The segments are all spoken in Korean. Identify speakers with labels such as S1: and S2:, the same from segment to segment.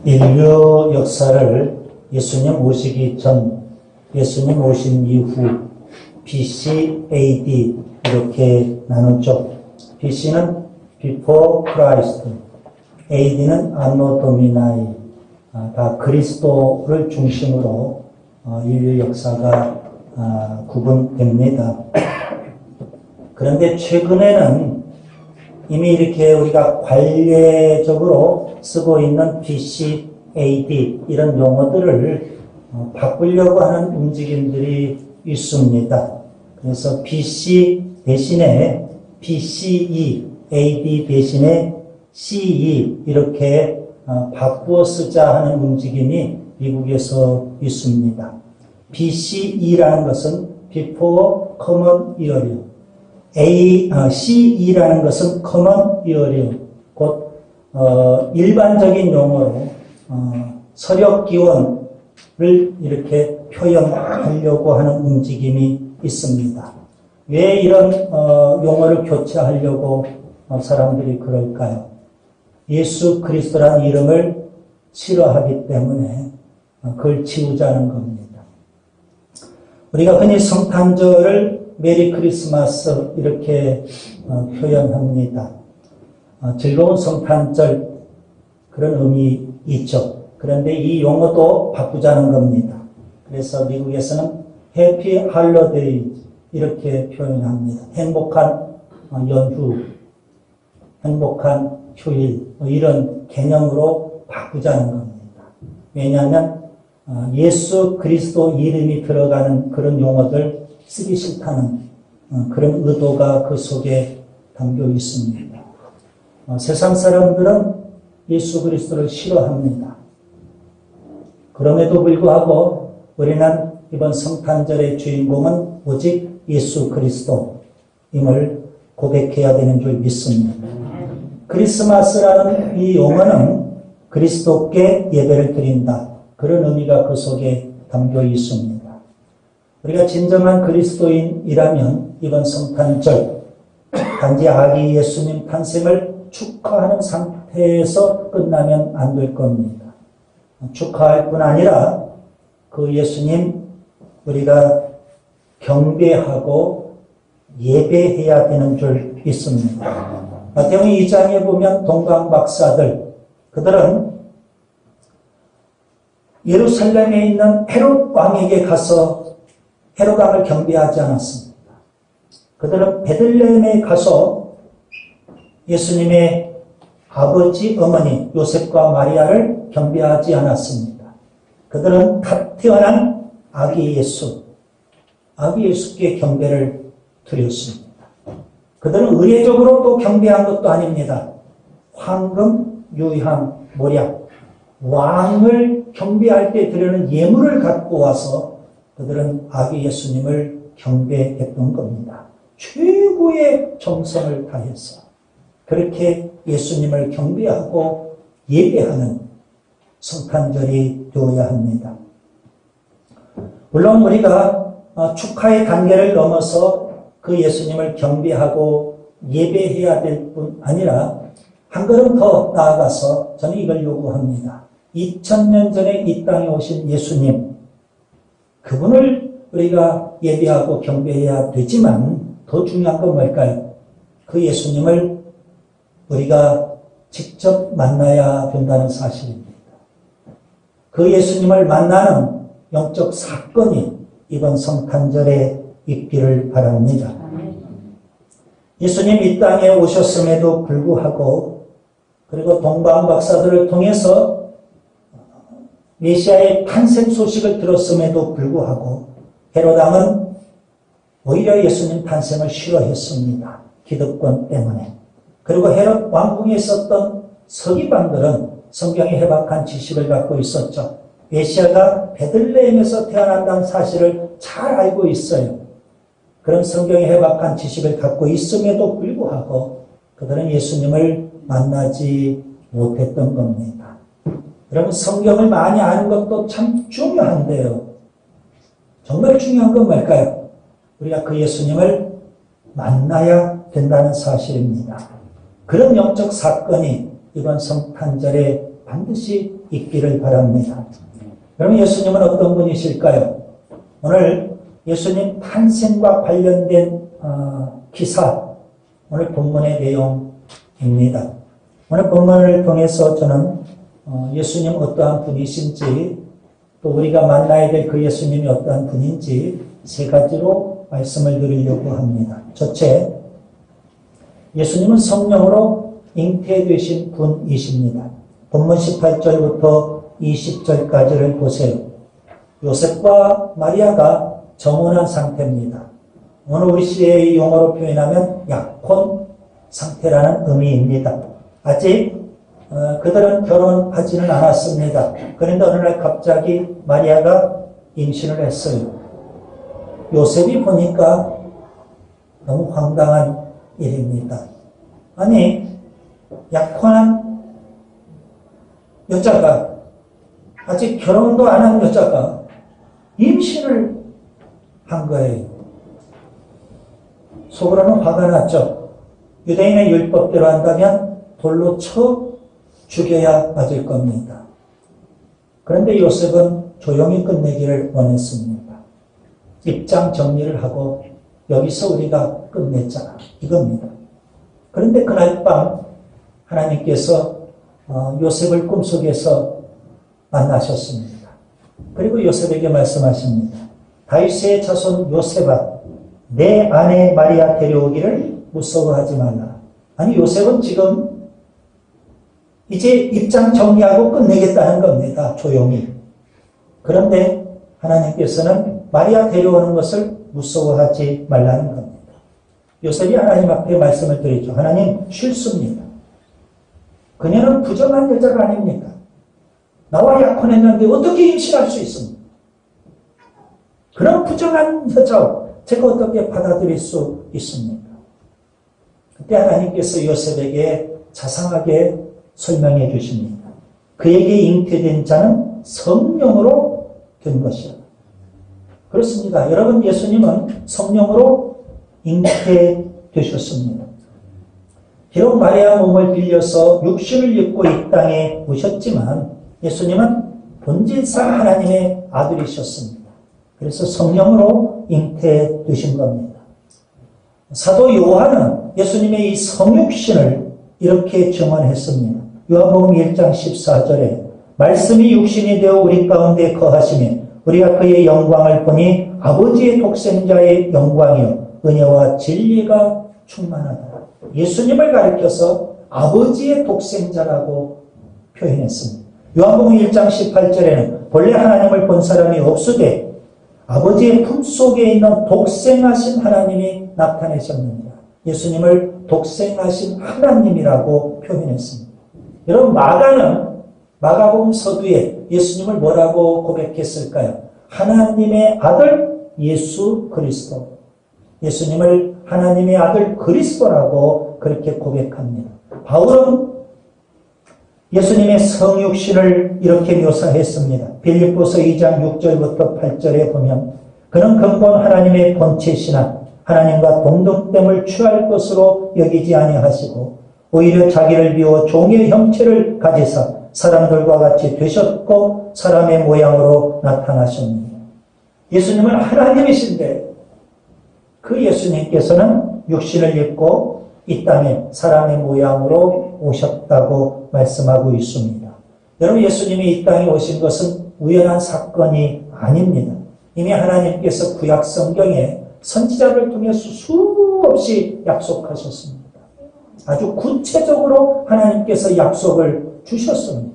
S1: 인류 역사를 예수님 오시기 전, 예수님 오신 이후, BC, AD 이렇게 나눴죠. BC는 Before Christ, AD는 Anno Domini, 다 그리스도를 중심으로 인류 역사가 구분됩니다. 그런데 최근에는 이미 이렇게 우리가 관례적으로 쓰고 있는 BC, AD 이런 용어들을 바꾸려고 하는 움직임들이 있습니다. 그래서 BC 대신에 BCE, AD 대신에 CE 이렇게 바꾸어 쓰자 하는 움직임이 미국에서 있습니다. BCE라는 것은 Before Common Era, CE라는 것은 Common Era, 곧 일반적인 용어로 서력기원을 이렇게 표현하려고 하는 움직임이 있습니다. 왜 이런 용어를 교체하려고 사람들이 그럴까요? 예수 그리스도라는 이름을 싫어하기 때문에 그걸 지우자는 겁니다. 우리가 흔히 성탄절을 메리 크리스마스 이렇게 표현합니다. 즐거운 성탄절 그런 의미 있죠. 그런데 이 용어도 바꾸자는 겁니다. 그래서 미국에서는 해피 할러데이 이렇게 표현합니다. 행복한 연휴, 행복한 휴일 이런 개념으로 바꾸자는 겁니다. 왜냐하면 예수 그리스도 이름이 들어가는 그런 용어들 쓰기 싫다는 그런 의도가 그 속에 담겨 있습니다. 세상 사람들은 예수 그리스도를 싫어합니다. 그럼에도 불구하고 우리는 이번 성탄절의 주인공은 오직 예수 그리스도임을 고백해야 되는 줄 믿습니다. 크리스마스라는 이 용어는 그리스도께 예배를 드린다. 그런 의미가 그 속에 담겨 있습니다. 우리가 진정한 그리스도인이라면 이번 성탄절 단지 아기 예수님 탄생을 축하하는 상태에서 끝나면 안 될 겁니다. 축하할 뿐 아니라 그 예수님 우리가 경배하고 예배해야 되는 줄 믿습니다. 마태복음 2장에 보면 동방박사들 그들은 예루살렘에 있는 헤롯 왕에게 가서 헤롯 왕을 경배하지 않았습니다. 그들은 베들레헴에 가서 예수님의 아버지 어머니 요셉과 마리아를 경배하지 않았습니다. 그들은 갓 태어난 아기 예수께 경배를 드렸습니다. 그들은 의례적으로 또 경배한 것도 아닙니다. 황금, 유향, 모략, 왕을 경배할 때 드리는 예물을 갖고 와서 그들은 아기 예수님을 경배했던 겁니다. 최고의 정성을 다해서 그렇게 예수님을 경배하고 예배하는 성탄절이 되어야 합니다. 물론 우리가 축하의 단계를 넘어서 그 예수님을 경배하고 예배해야 될 뿐 아니라 한 걸음 더 나아가서 저는 이걸 요구합니다. 2000년 전에 이 땅에 오신 예수님, 그분을 우리가 예배하고 경배해야 되지만 더 중요한 건 뭘까요? 그 예수님을 우리가 직접 만나야 된다는 사실입니다. 그 예수님을 만나는 영적 사건이 이번 성탄절에 있기를 바랍니다. 예수님 이 땅에 오셨음에도 불구하고 그리고 동방박사들을 통해서 메시아의 탄생 소식을 들었음에도 불구하고 헤롯 왕은 오히려 예수님 탄생을 싫어했습니다. 기득권 때문에. 그리고 헤롯 왕궁에 있었던 서기관들은 성경에 해박한 지식을 갖고 있었죠. 메시아가 베들레헴에서 태어난다는 사실을 잘 알고 있어요. 그런 성경에 해박한 지식을 갖고 있음에도 불구하고 그들은 예수님을 만나지 못했던 겁니다. 여러분 성경을 많이 아는 것도 참 중요한데요. 정말 중요한 건 뭘까요? 우리가 그 예수님을 만나야 된다는 사실입니다. 그런 영적 사건이 이번 성탄절에 반드시 있기를 바랍니다. 그럼 예수님은 어떤 분이실까요? 오늘 예수님 탄생과 관련된 기사, 오늘 본문의 내용입니다. 오늘 본문을 통해서 저는 예수님 어떠한 분이신지, 또 우리가 만나야 될 그 예수님이 어떠한 분인지 세 가지로 말씀을 드리려고 합니다. 첫째, 예수님은 성령으로 잉태되신 분이십니다. 본문 18절부터 20절까지를 보세요. 요셉과 마리아가 정혼한 상태입니다. 오늘 우리 시대의 용어로 표현하면 약혼 상태라는 의미입니다. 아직 그들은 결혼하지는 않았습니다. 그런데 어느 날 갑자기 마리아가 임신을 했어요. 요셉이 보니까 너무 황당한 일입니다. 아니, 약혼한 여자가, 아직 결혼도 안 한 여자가 임신을 한 거예요. 속으로는 화가 났죠. 유대인의 율법대로 한다면 돌로 쳐 죽여야 맞을 겁니다. 그런데 요셉은 조용히 끝내기를 원했습니다. 입장 정리를 하고 여기서 우리가 끝냈잖아, 이겁니다. 그런데 그날 밤 하나님께서 요셉을 꿈속에서 만나셨습니다. 그리고 요셉에게 말씀하십니다. 다윗의 자손 요셉아, 내 아내 마리아 데려오기를 무서워하지 말라. 아니, 요셉은 지금 이제 입장 정리하고 끝내겠다는 겁니다. 조용히. 그런데 하나님께서는 마리아 데려오는 것을 무서워하지 말라는 겁니다. 요셉이 하나님 앞에 말씀을 드리죠. 하나님, 싫습니다. 그녀는 부정한 여자가 아닙니까? 나와 약혼했는데 어떻게 임신할 수 있습니까? 그런 부정한 여자 제가 어떻게 받아들일 수 있습니까? 그때 하나님께서 요셉에게 자상하게 설명해 주십니다. 그에게 잉태된 자는 성령으로 된 것이다. 그렇습니다. 여러분, 예수님은 성령으로 잉태되셨습니다. 비록 마리아 몸을 빌려서 육신을 입고 이 땅에 오셨지만 예수님은 본질상 하나님의 아들이셨습니다. 그래서 성령으로 잉태되신 겁니다. 사도 요한은 예수님의 이 성육신을 이렇게 증언했습니다. 요한복음 1장 14절에 말씀이 육신이 되어 우리 가운데 거하시며 우리가 그의 영광을 보니 아버지의 독생자의 영광이요 은혜와 진리가 충만하다. 예수님을 가리켜서 아버지의 독생자라고 표현했습니다. 요한복음 1장 18절에는 본래 하나님을 본 사람이 없으되 아버지의 품속에 있는 독생하신 하나님이 나타내셨느니라. 예수님을 독생하신 하나님이라고 표현했습니다. 여러분, 마가복음 서두에 예수님을 뭐라고 고백했을까요? 하나님의 아들 예수 그리스도. 예수님을 하나님의 아들 그리스도라고 그렇게 고백합니다. 바울은 예수님의 성육신을 이렇게 묘사했습니다. 빌립보서 2장 6절부터 8절에 보면 그는 근본 하나님의 본체시나 하나님과 동등됨을 취할 것으로 여기지 아니하시고 오히려 자기를 비워 종의 형체를 가지사 사람들과 같이 되셨고 사람의 모양으로 나타나셨습니다. 예수님은 하나님이신데 그 예수님께서는 육신을 입고 이 땅에 사람의 모양으로 오셨다고 말씀하고 있습니다. 여러분, 예수님이 이 땅에 오신 것은 우연한 사건이 아닙니다. 이미 하나님께서 구약 성경에 선지자를 통해서 수없이 약속하셨습니다. 아주 구체적으로 하나님께서 약속을 주셨습니다.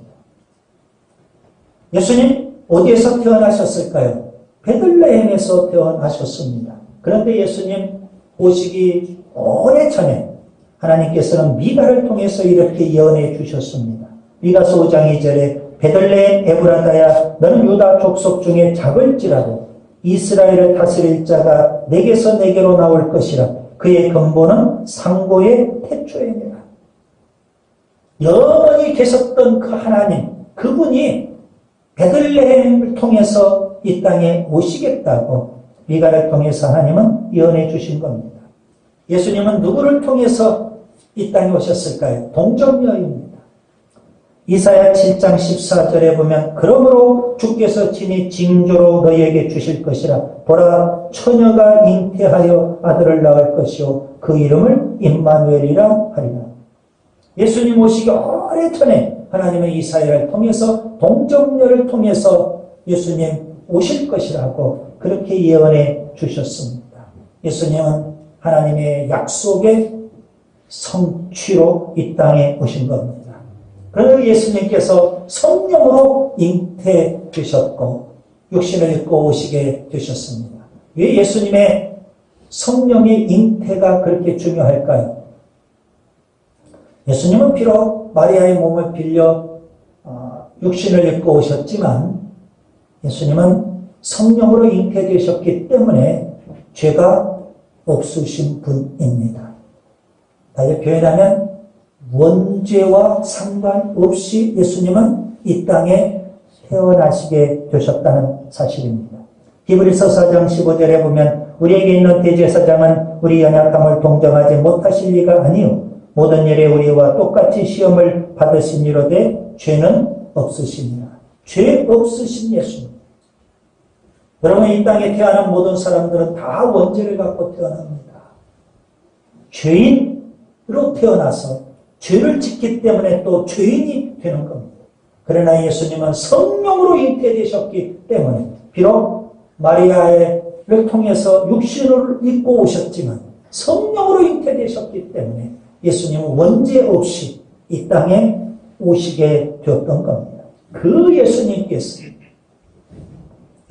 S1: 예수님 어디에서 태어나셨을까요? 베들레헴에서 태어나셨습니다. 그런데 예수님 오시기 오래전에 하나님께서는 미가를 통해서 이렇게 예언해 주셨습니다. 미가서 5장 2절에 베들레헴 에브라다야 너는 유다 족속 중에 작을지라도 이스라엘을 다스릴 자가 내게서 내게로 나올 것이라. 그의 근본은 상고의 태초이니라. 영원히 계셨던 그 하나님, 그분이 베들레헴을 통해서 이 땅에 오시겠다고 미가를 통해서 하나님은 예언해 주신 겁니다. 예수님은 누구를 통해서 이 땅에 오셨을까요? 동정녀입니다. 이사야 7장 14절에 보면 그러므로 주께서 친히 징조로 너희에게 주실 것이라. 보라, 처녀가 잉태하여 아들을 낳을 것이요 그 이름을 임마누엘이라 하리라. 예수님 오시기 오래전에 하나님의 이사야를 통해서 동정녀를 통해서 예수님 오실 것이라고 그렇게 예언해 주셨습니다. 예수님은 하나님의 약속의 성취로 이 땅에 오신 겁니다. 그러나 예수님께서 성령으로 잉태되셨고 육신을 입고 오시게 되셨습니다. 왜 예수님의 성령의 잉태가 그렇게 중요할까요? 예수님은 비록 마리아의 몸을 빌려 육신을 입고 오셨지만 예수님은 성령으로 잉태되셨기 때문에 죄가 없으신 분입니다. 다시 표현하면 원죄와 상관없이 예수님은 이 땅에 태어나시게 되셨다는 사실입니다. 히브리서 4장 15절에 보면 우리에게 있는 대제사장은 우리 연약함을 동정하지 못하실 리가 아니요 모든 일에 우리와 똑같이 시험을 받으시니로되 죄는 없으시니라. 죄 없으신 예수님. 여러분, 이 땅에 태어난 모든 사람들은 다 원죄를 갖고 태어납니다. 죄인으로 태어나서 죄를 짓기 때문에 또 죄인이 되는 겁니다. 그러나 예수님은 성령으로 잉태되셨기 때문에 비록 마리아를 통해서 육신을 입고 오셨지만 성령으로 잉태되셨기 때문에 예수님은 원죄 없이 이 땅에 오시게 되었던 겁니다. 그 예수님께서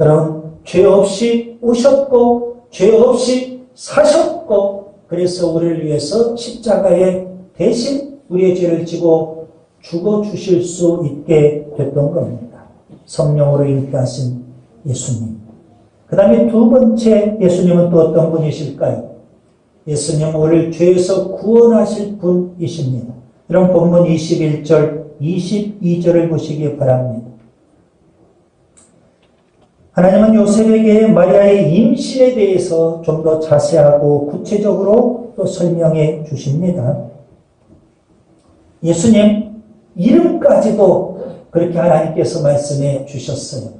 S1: 여러분 죄 없이 오셨고 죄 없이 사셨고 그래서 우리를 위해서 십자가에 대신 우리의 죄를 지고 죽어주실 수 있게 됐던 겁니다. 성령으로 잉태하신 예수님. 그 다음에 두 번째 예수님은 또 어떤 분이실까요? 예수님은 우리를 죄에서 구원하실 분이십니다. 이런 본문 21절, 22절을 보시기 바랍니다. 하나님은 요셉에게 마리아의 임신에 대해서 좀 더 자세하고 구체적으로 또 설명해 주십니다. 예수님 이름까지도 그렇게 하나님께서 말씀해 주셨어요.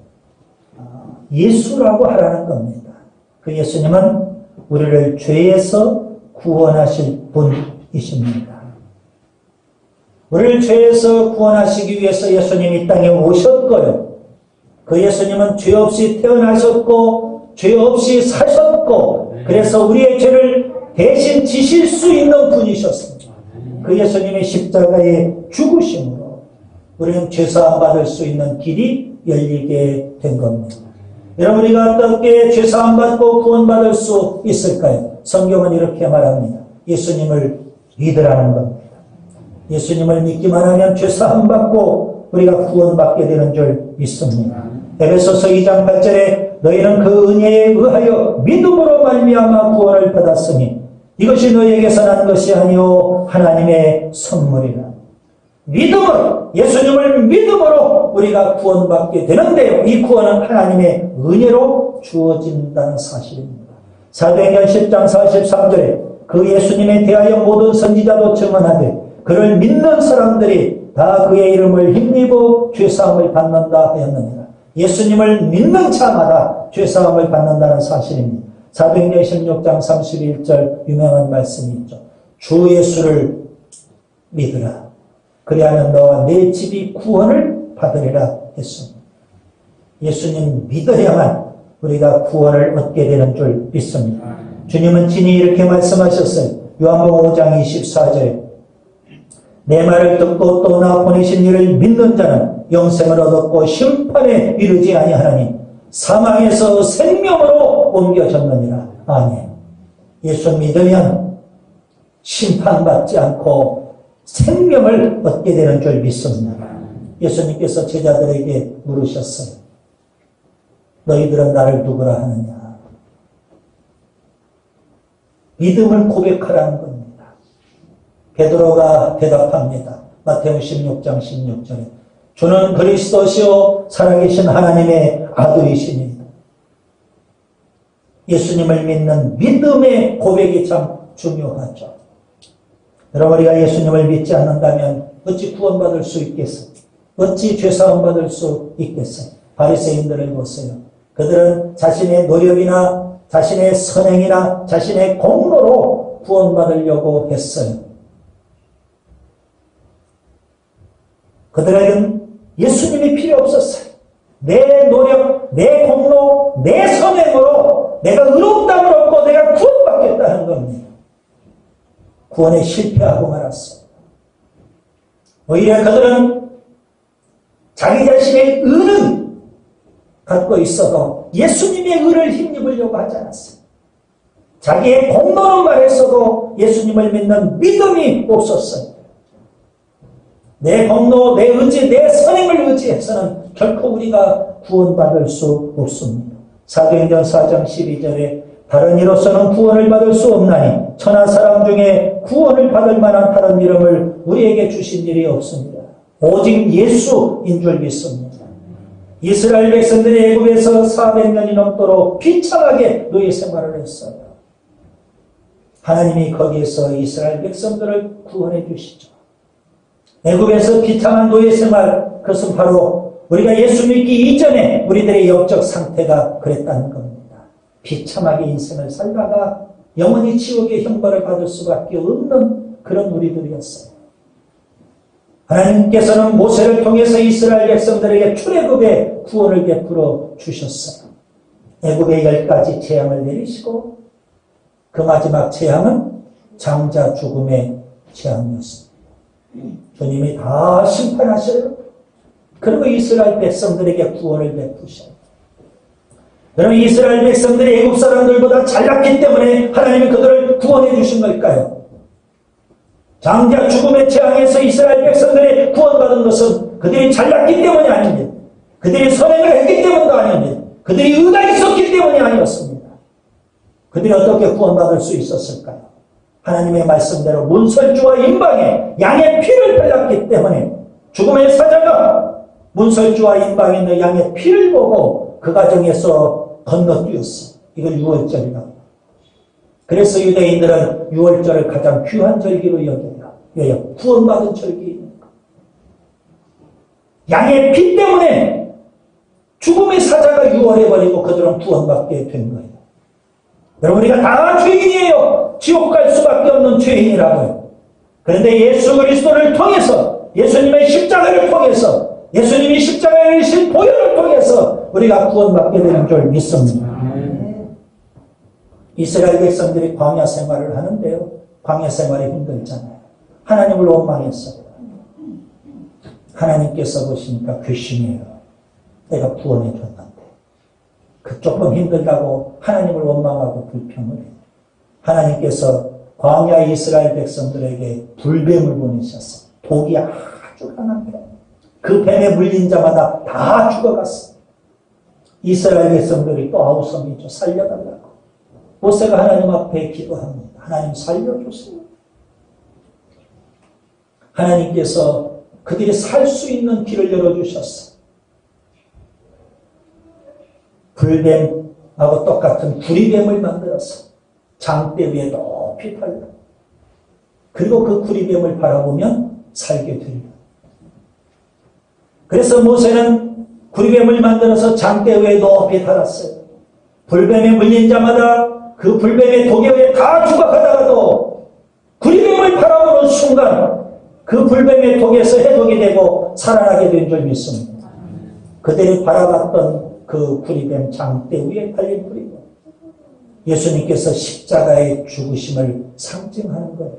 S1: 예수라고 하라는 겁니다. 그 예수님은 우리를 죄에서 구원하실 분이십니다. 우리를 죄에서 구원하시기 위해서 예수님이 이 땅에 오셨고요. 그 예수님은 죄 없이 태어나셨고 죄 없이 사셨고 그래서 우리의 죄를 대신 지실 수 있는 분이셨습니다. 그 예수님의 십자가의 죽으심으로 우리는 죄사함 받을 수 있는 길이 열리게 된 겁니다. 여러분, 우리가 어떻게 죄사함 받고 구원받을 수 있을까요? 성경은 이렇게 말합니다. 예수님을 믿으라는 겁니다. 예수님을 믿기만 하면 죄사함 받고 우리가 구원받게 되는 줄 믿습니다. 에베소서 2장 8절에 너희는 그 은혜에 의하여 믿음으로 말미암아 구원을 받았으니 이것이 너희에게서 난 것이 아니요 하나님의 선물이라. 믿음으로, 예수님을 믿음으로 우리가 구원받게 되는데요. 이 구원은 하나님의 은혜로 주어진다는 사실입니다. 사도행전 10장 43절에 그 예수님에 대하여 모든 선지자도 증언하되 그를 믿는 사람들이 다 그의 이름을 힘입어 죄사함을 받는다 하였느니라. 예수님을 믿는 자마다 죄사함을 받는다는 사실입니다. 사도행전 16장 31절 유명한 말씀이 있죠. 주 예수를 믿으라. 그리하면 너와 내 집이 구원을 받으리라 했습니다. 예수님 믿어야만 우리가 구원을 얻게 되는 줄 믿습니다. 주님은 친히 이렇게 말씀하셨어요. 요한복음 5장 24절에 내 말을 듣고 또 나 보내신 이를 믿는 자는 영생을 얻었고 심판에 이르지 아니하나니 사망에서 생명으로 옮겨졌느니라. 아멘. 예수 믿으면 심판받지 않고 생명을 얻게 되는 줄 믿습니다. 예수님께서 제자들에게 물으셨어요. 너희들은 나를 누구라 하느냐? 믿음을 고백하라는 겁니다. 베드로가 대답합니다. 마태복음 16장 16절에 주는 그리스도시요 살아계신 하나님의 아들이시니. 예수님을 믿는 믿음의 고백이 참 중요하죠. 여러분, 우리가 예수님을 믿지 않는다면 어찌 구원받을 수 있겠습니까? 어찌 죄사함 받을 수 있겠어요? 바리새인들을 보세요. 그들은 자신의 노력이나 자신의 선행이나 자신의 공로로 구원받으려고 했어요. 그들에겐 예수님이 필요 없었어요. 내 노력, 내 공로, 내 선행으로 내가 의롭다을 얻고 내가 구원받겠다는 겁니다. 구원에 실패하고 말았어요. 오히려 그들은 자기 자신의 의는 갖고 있어도 예수님의 의를 힘입으려고 하지 않았어요. 자기의 공로로 말했어도 예수님을 믿는 믿음이 없었어요. 내 공로, 내 의지, 내 선행을 의지해서는 결코 우리가 구원받을 수 없습니다. 사도행전 4장 12절에 다른 이로서는 구원을 받을 수 없나니 천하 사람 중에 구원을 받을 만한 다른 이름을 우리에게 주신 일이 없습니다. 오직 예수인 줄 믿습니다. 이스라엘 백성들이 애굽에서 400년이 넘도록 비참하게 노예 생활을 했어요. 하나님이 거기에서 이스라엘 백성들을 구원해 주시죠. 애굽에서 비참한 노예 생활, 그것은 바로 우리가 예수 믿기 이전에 우리들의 영적 상태가 그랬다는 겁니다. 비참하게 인생을 살다가 영원히 지옥의 형벌을 받을 수밖에 없는 그런 우리들이었어요. 하나님께서는 모세를 통해서 이스라엘 백성들에게 출애굽의 구원을 베풀어 주셨어요. 애굽의 10가지 재앙을 내리시고 그 마지막 재앙은 장자 죽음의 재앙이었습니다. 주님이 다 심판하셔요. 그리고 이스라엘 백성들에게 구원을 베푸셔요. 그럼 이스라엘 백성들이 애굽 사람들보다 잘났기 때문에 하나님이 그들을 구원해 주신 걸까요? 장자 죽음의 재앙에서 이스라엘 백성들이 구원받은 것은 그들이 잘났기 때문이 아닙니다. 그들이 선행을 했기 때문도 아닙니다. 그들이 의가 있었기 때문이 아니었습니다. 그들이 어떻게 구원받을 수 있었을까요? 하나님의 말씀대로 문설주와 임방에 양의 피를 흘렸기 때문에 죽음의 사자가 문설주와 임방에 있는 양의 피를 보고 그 가정에서 건너뛰었어. 이걸 유월절이라고. 그래서 유대인들은 유월절을 가장 귀한 절기로 여겨요. 왜? 구원받은 절기이니까. 양의 피 때문에 죽음의 사자가 유월해버리고 그들은 구원받게 된 거예요. 여러분, 우리가 다 죄인이에요. 지옥 갈 수밖에 없는 죄인이라고요. 그런데 예수 그리스도를 통해서, 예수님의 십자가를 통해서, 예수님이 십자가에 이신 보혈을 통해서 우리가 구원받게 되는 줄 믿습니다. 이스라엘 백성들이 광야 생활을 하는데요. 광야 생활이 힘들잖아요. 하나님을 원망했어요. 하나님께서 보시니까 괘씸해요. 내가 구원해 줬는데. 그 조금 힘들다고 하나님을 원망하고 불평을 해요. 하나님께서 광야 이스라엘 백성들에게 불뱀을 보내셨어요. 독이 아주 강한 뱀. 그 뱀에 물린 자마다 다 죽어갔어요. 이스라엘 백성들이 또 아우성이죠. 살려달라고. 모세가 하나님 앞에 기도합니다. 하나님 살려주세요. 하나님께서 그들이 살 수 있는 길을 열어주셨어요. 불뱀하고 똑같은 구리뱀을 만들어서 장대 위에 높이 달려. 그리고 그 구리뱀을 바라보면 살게 돼요. 그래서 모세는 구리뱀을 만들어서 장대 위에 높이 달았어요. 불뱀에 물린 자마다 그 불뱀의 독에 의해 다 죽어가다가도 구리뱀을 바라보는 순간 그 불뱀의 독에서 해독이 되고 살아나게 된 줄 믿습니다. 그들이 바라봤던 그 구리뱀 장대 위에 달린 구리뱀. 예수님께서 십자가의 죽으심을 상징하는 거예요.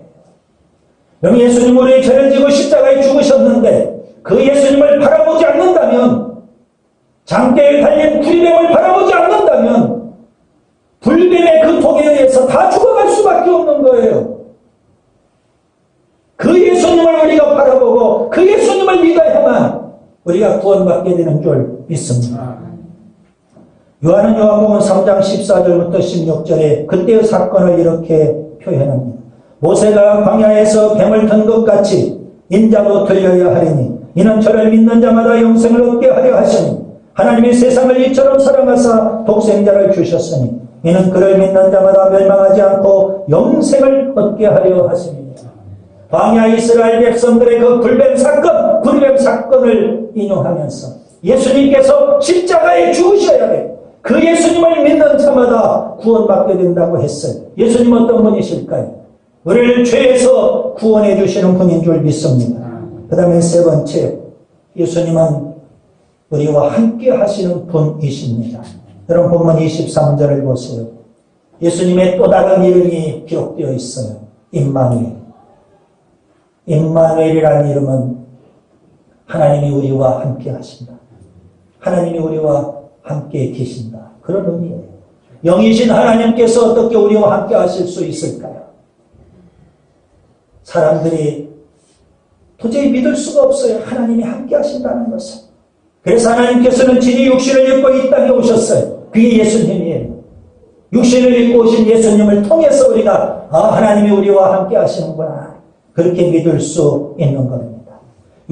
S1: 그럼 예수님 우리의 죄를 지고 십자가에 죽으셨는데 그 예수님을 바라보지 않는다면, 장대에 달린 구리뱀을 바라보지 않는다면 불뱀의 그 독에 의해서 다 죽어갈 수밖에 없는 거예요. 그 예수님을 우리가 바라보고 그 예수님을 믿어야만 우리가 구원받게 되는 줄 믿습니다. 요한은 요한복음 3장 14절부터 16절에 그때의 사건을 이렇게 표현합니다. 모세가 광야에서 뱀을 든 것 같이 인자도 들려야 하리니 이는 저를 믿는 자마다 영생을 얻게 하려 하시니 하나님이 세상을 이처럼 사랑하사 독생자를 주셨으니 이는 그를 믿는 자마다 멸망하지 않고 영생을 얻게 하려 하십니다. 광야 이스라엘 백성들의 그 불뱀 사건, 부르뱀 사건을 인용하면서 예수님께서 십자가에 죽으셔야 돼. 그 예수님을 믿는 자마다 구원받게 된다고 했어요. 예수님 어떤 분이실까요? 우리를 죄에서 구원해 주시는 분인 줄 믿습니다. 그 다음에 세 번째, 예수님은 우리와 함께 하시는 분이십니다. 여러분 본문 23절을 보세요. 예수님의 또 다른 이름이 기록되어 있어요. 임마누엘. 임마누엘이라는 이름은 하나님이 우리와 함께 하신다. 하나님이 우리와 함께 계신다. 그런 의미예요. 영이신 하나님께서 어떻게 우리와 함께 하실 수 있을까요? 사람들이 도저히 믿을 수가 없어요. 하나님이 함께 하신다는 것을. 그래서 하나님께서는 진히 육신을 입고 이 땅에 오셨어요. 그게 예수님이에요. 육신을 입고 오신 예수님을 통해서 우리가 하나님이 우리와 함께 하시는구나. 그렇게 믿을 수 있는 겁니다.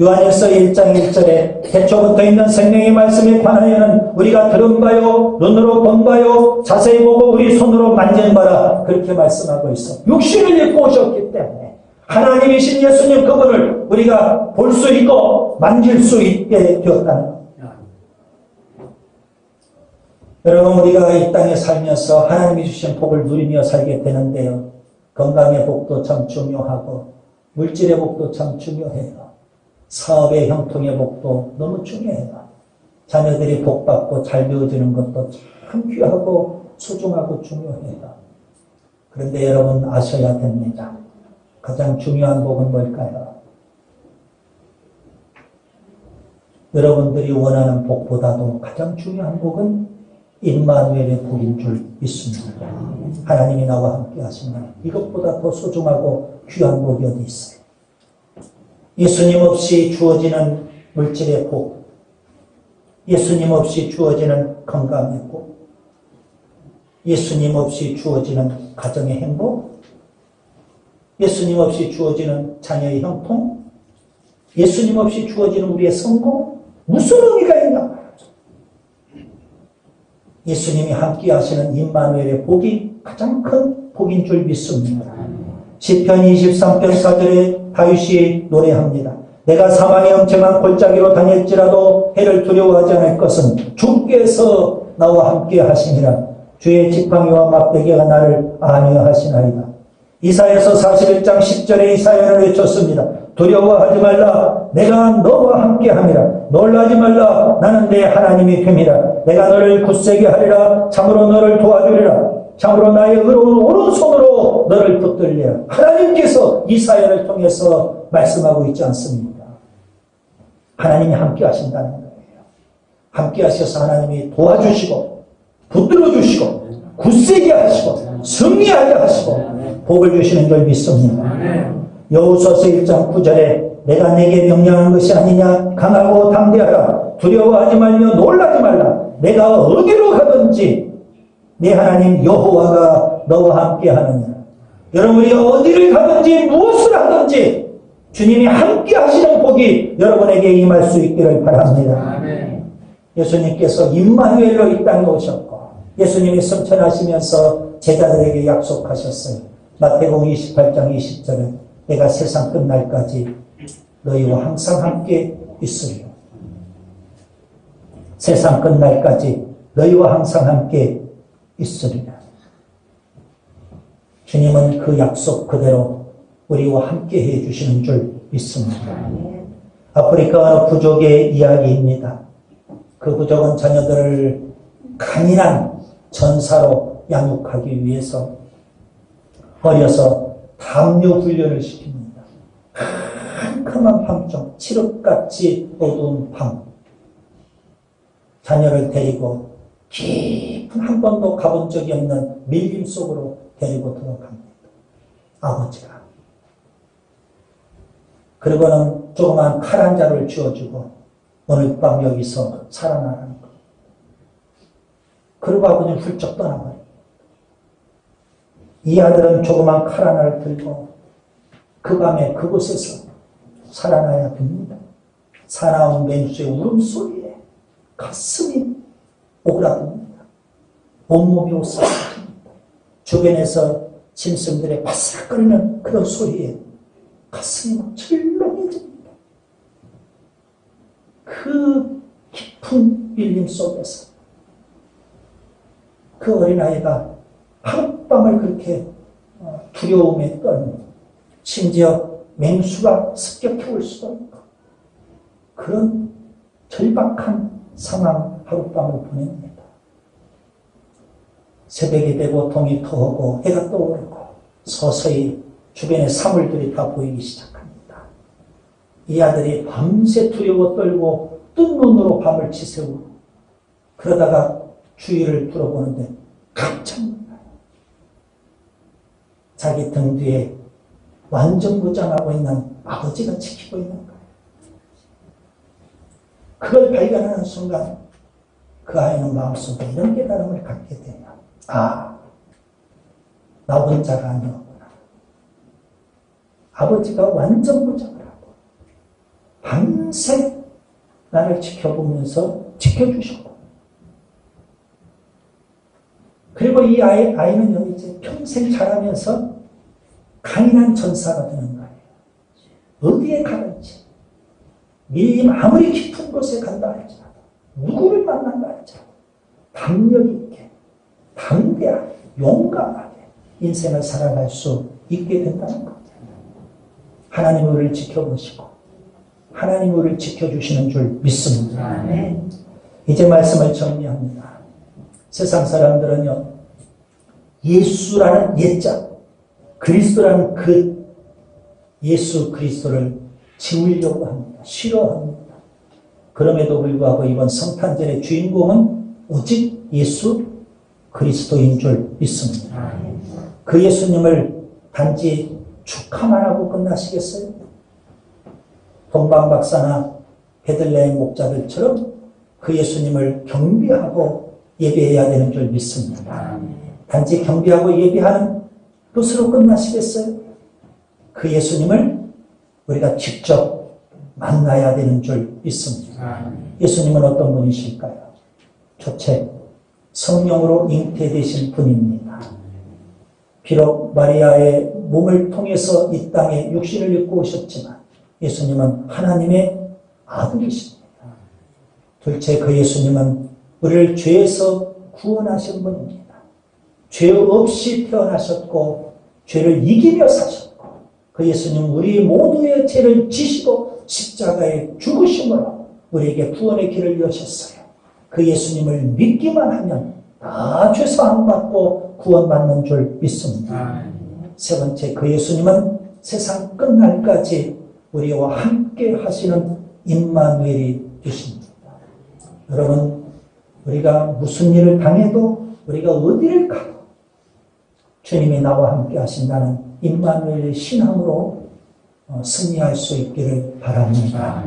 S1: 요한일서 1장 1절에 태초부터 있는 생명의 말씀에 관하여는 우리가 들은 바요, 눈으로 본 바요, 자세히 보고 우리 손으로 만진 바라. 그렇게 말씀하고 있어. 육신을 입고 오셨기 때문에 하나님이신 예수님 그분을 우리가 볼 수 있고 만질 수 있게 되었다는 겁니다. 여러분 우리가 이 땅에 살면서 하나님이 주신 복을 누리며 살게 되는데요. 건강의 복도 참 중요하고 물질의 복도 참 중요해요. 사업의 형통의 복도 너무 중요해요. 자녀들이 복받고 잘 배워지는 것도 참 귀하고 소중하고 중요해요. 그런데 여러분 아셔야 됩니다. 가장 중요한 복은 뭘까요? 여러분들이 원하는 복보다도 가장 중요한 복은 임마누엘의 복인 줄 믿습니다. 하나님이 나와 함께 하시면 이것보다 더 소중하고 귀한 복이 어디 있어요? 예수님 없이 주어지는 물질의 복, 예수님 없이 주어지는 건강의 복, 예수님 없이 주어지는 가정의 행복, 예수님 없이 주어지는 자녀의 형통, 예수님 없이 주어지는 우리의 성공, 무슨 의미가 있나? 예수님이 함께 하시는 임마누엘의 복이 가장 큰 복인 줄 믿습니다. 시편 23편 4절에 다윗이 노래합니다. 내가 사망의 엄청난 골짜기로 다닐지라도 해를 두려워하지 않을 것은 주께서 나와 함께 하시니라. 주의 지팡이와 막대기가 나를 안위하시나이다. 이사야서 41장 10절에 이사야는 외쳤습니다. 두려워하지 말라. 내가 너와 함께 함이라. 놀라지 말라. 나는 내 하나님이 됨이라. 내가 너를 굳세게 하리라. 참으로 너를 도와주리라. 참으로 나의 의로운 오른손으로 너를 붙들리라. 하나님께서 이사야를 통해서 말씀하고 있지 않습니까? 하나님이 함께 하신다는 거예요. 함께 하셔서 하나님이 도와주시고 붙들어주시고 굳세게 하시고 승리하게 하시고 복을 주시는 걸 믿습니다. 여호수아서 1장 9절에 내가 내게 명령한 것이 아니냐. 강하고 담대하라. 두려워하지 말며 놀라지 말라. 내가 어디로 가든지 내 하나님 여호와가 너와 함께 하느냐. 여러분이 어디를 가든지 무엇을 하든지 주님이 함께 하시는 복이 여러분에게 임할 수 있기를 바랍니다. 예수님께서 임마누엘로 이 땅에 오셨고 예수님이 승천하시면서 제자들에게 약속하셨어요. 마태복음 28장 20절에 내가 세상 끝날까지 너희와 항상 함께 있으리라. 세상 끝날까지 너희와 항상 함께 있으리라. 주님은 그 약속 그대로 우리와 함께 해주시는 줄 믿습니다. 아프리카 부족의 이야기입니다. 그 부족은 자녀들을 강인한 전사로 양육하기 위해서 어려서 담요 훈련을 시킵니다. 캄캄한 밤중 칠흑같이 어두운 밤 자녀를 데리고 깊은 한 번도 가본 적이 없는 밀림 속으로 데리고 들어갑니다. 아버지가. 그리고는 조그만 칼 한 자루를 쥐어주고 오늘 밤 여기서 살아나라는 것. 그리고 아버지는 훌쩍 떠나버립니다. 이 아들은 조그만 칼 하나를 들고 그 밤에 그곳에서 살아나야 됩니다. 사나운 맹수의 울음소리에 가슴이 오그라듭니다. 온몸이 오싹해집니다. 주변에서 짐승들의 바싹거리는 그런 소리에 가슴이 막 철렁해집니다. 그 깊은 밀림 속에서 그 어린아이가 하룻밤을 그렇게 두려움에 떨며 심지어 맹수가 습격해 올 수도 있고 그런 절박한 상황 하룻밤을 보냅니다. 새벽이 되고 동이 터오고 해가 떠오르고 서서히 주변의 사물들이 다 보이기 시작합니다. 이 아들이 밤새 두려워 떨고 뜬 눈으로 밤을 지새우고 그러다가 주위를 둘러보는데 깜짝 놀라요. 자기 등 뒤에 완전 무장하고 있는 아버지가 지키고 있는 거예요. 그걸 발견하는 순간 그 아이는 마음속에 이런 깨달음을 갖게 돼요. 아, 나 혼자가 아니었구나. 아버지가 완전 무장을 하고 밤새 나를 지켜보면서 지켜주셨고 그리고 이 아이는 이제 평생 자라면서 강인한 전사가 되는 거예요. 어디에 가든지 밀림 아무리 깊은 곳에 간다 할지라도 누구를 만난다 할지라도 담력 있게 담대하게 용감하게 인생을 살아갈 수 있게 된다는 거죠. 하나님 우리를 지켜보시고 하나님 우리를 지켜주시는 줄 믿습니다. 이제 말씀을 정리합니다. 세상 사람들은요 예수라는 예자 그리스도라는 그 예수 그리스도를 지우려고 합니다. 싫어합니다. 그럼에도 불구하고 이번 성탄절의 주인공은 오직 예수 그리스도인 줄 믿습니다. 그 예수님을 단지 축하만 하고 끝나시겠어요? 동방박사나 베들레헴 목자들처럼 그 예수님을 경배하고 예배해야 되는 줄 믿습니다. 단지 경배하고 예배하는 것으로 끝나시겠어요? 그 예수님을 우리가 직접 만나야 되는 줄 믿습니다. 예수님은 어떤 분이실까요? 첫째, 성령으로 잉태되신 분입니다. 비록 마리아의 몸을 통해서 이 땅에 육신을 입고 오셨지만 예수님은 하나님의 아들이십니다. 둘째, 그 예수님은 우리를 죄에서 구원하신 분입니다. 죄 없이 태어나셨고 죄를 이기며 사셨고 그 예수님 우리 모두의 죄를 지시고 십자가에 죽으심으로 우리에게 구원의 길을 여셨어요. 그 예수님을 믿기만 하면 다 죄사함 받고 구원받는 줄 믿습니다. 세 번째, 그 예수님은 세상 끝날까지 우리와 함께 하시는 임마누엘이 되십니다. 여러분, 우리가 무슨 일을 당해도 우리가 어디를 가도 주님이 나와 함께 하신다는 임마누엘의 신앙으로 승리할 수 있기를 바랍니다.